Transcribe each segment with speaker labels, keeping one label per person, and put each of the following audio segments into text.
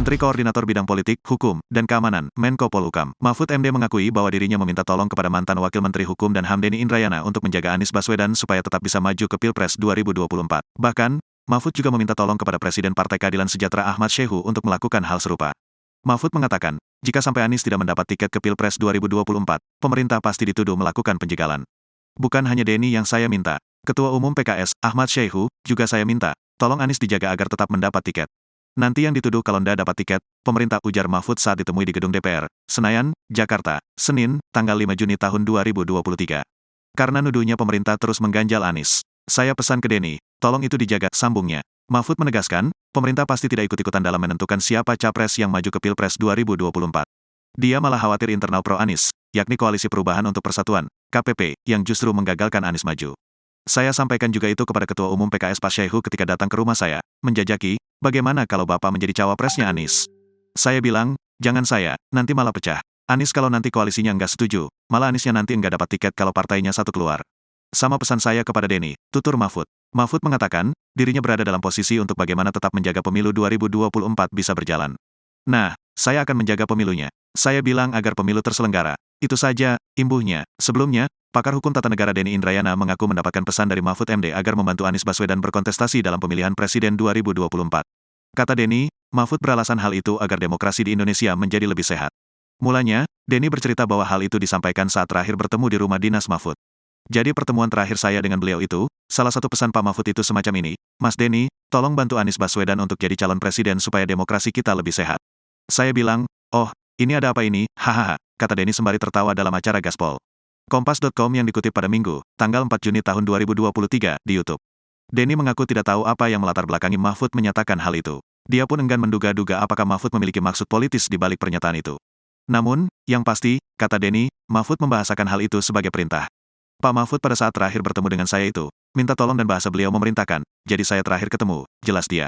Speaker 1: Menteri Koordinator Bidang Politik, Hukum, dan Keamanan, Menko Polhukam, Mahfud MD mengakui bahwa dirinya meminta tolong kepada mantan Wakil Menteri Hukum dan HAM Denny Indrayana untuk menjaga Anies Baswedan supaya tetap bisa maju ke Pilpres 2024. Bahkan, Mahfud juga meminta tolong kepada Presiden Partai Keadilan Sejahtera Ahmad Syaihu untuk melakukan hal serupa. Mahfud mengatakan, jika sampai Anies tidak mendapat tiket ke Pilpres 2024, pemerintah pasti dituduh melakukan penjegalan. Bukan hanya Denny yang saya minta, Ketua Umum PKS, Ahmad Syaihu, juga saya minta, tolong Anies dijaga agar tetap mendapat tiket. Nanti yang dituduh kalau ndak dapat tiket, pemerintah, ujar Mahfud saat ditemui di gedung DPR, Senayan, Jakarta, Senin, tanggal 5 Juni tahun 2023. Karena nuduhnya pemerintah terus mengganjal Anies. Saya pesan ke Denny, tolong itu dijaga, sambungnya. Mahfud menegaskan, pemerintah pasti tidak ikut-ikutan dalam menentukan siapa capres yang maju ke Pilpres 2024. Dia malah khawatir internal pro-Anies, yakni Koalisi Perubahan untuk Persatuan, KPP, yang justru menggagalkan Anies maju. Saya sampaikan juga itu kepada Ketua Umum PKS Pak Syaihu ketika datang ke rumah saya, menjajaki, bagaimana kalau Bapak menjadi cawapresnya Anies. Saya bilang, jangan saya, nanti malah pecah. Anies kalau nanti koalisinya nggak setuju, malah Aniesnya nanti nggak dapat tiket kalau partainya satu keluar. Sama pesan saya kepada Denny, tutur Mahfud. Mahfud mengatakan, dirinya berada dalam posisi untuk bagaimana tetap menjaga pemilu 2024 bisa berjalan. Nah, saya akan menjaga pemilunya. Saya bilang agar pemilu terselenggara. Itu saja, imbuhnya. Sebelumnya, pakar hukum tata negara Denny Indrayana mengaku mendapatkan pesan dari Mahfud MD agar membantu Anies Baswedan berkontestasi dalam pemilihan presiden 2024. Kata Denny, Mahfud beralasan hal itu agar demokrasi di Indonesia menjadi lebih sehat. Mulanya, Denny bercerita bahwa hal itu disampaikan saat terakhir bertemu di rumah dinas Mahfud. Jadi pertemuan terakhir saya dengan beliau itu, salah satu pesan Pak Mahfud itu semacam ini, Mas Denny, tolong bantu Anies Baswedan untuk jadi calon presiden supaya demokrasi kita lebih sehat. Saya bilang, oh, ini ada apa ini, hahaha, kata Denny sembari tertawa dalam acara Gaspol. Kompas.com yang dikutip pada Minggu, tanggal 4 Juni tahun 2023, di YouTube. Denny mengaku tidak tahu apa yang melatar belakangi Mahfud menyatakan hal itu. Dia pun enggan menduga-duga apakah Mahfud memiliki maksud politis di balik pernyataan itu. Namun, yang pasti, kata Denny, Mahfud membahasakan hal itu sebagai perintah. Pak Mahfud pada saat terakhir bertemu dengan saya itu, minta tolong dan bahasa beliau memerintahkan, jadi saya terakhir ketemu, jelas dia.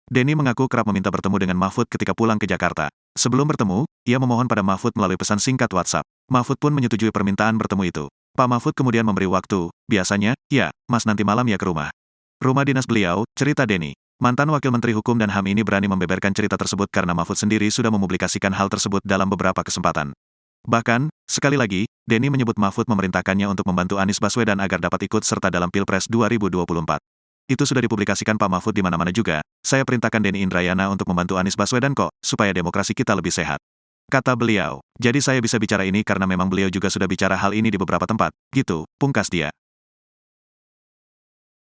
Speaker 1: Denny mengaku kerap meminta bertemu dengan Mahfud ketika pulang ke Jakarta. Sebelum bertemu, ia memohon pada Mahfud melalui pesan singkat WhatsApp. Mahfud pun menyetujui permintaan bertemu itu. Pak Mahfud kemudian memberi waktu, biasanya, ya, Mas nanti malam ya ke rumah. Rumah dinas beliau, cerita Denny. Mantan Wakil Menteri Hukum dan HAM ini berani membeberkan cerita tersebut karena Mahfud sendiri sudah mempublikasikan hal tersebut dalam beberapa kesempatan. Bahkan, sekali lagi, Denny menyebut Mahfud memerintahkannya untuk membantu Anies Baswedan agar dapat ikut serta dalam Pilpres 2024. Itu sudah dipublikasikan Pak Mahfud di mana-mana juga. Saya perintahkan Denny Indrayana untuk membantu Anies Baswedan kok, supaya demokrasi kita lebih sehat. Kata beliau. Jadi saya bisa bicara ini karena memang beliau juga sudah bicara hal ini di beberapa tempat, gitu, pungkas dia.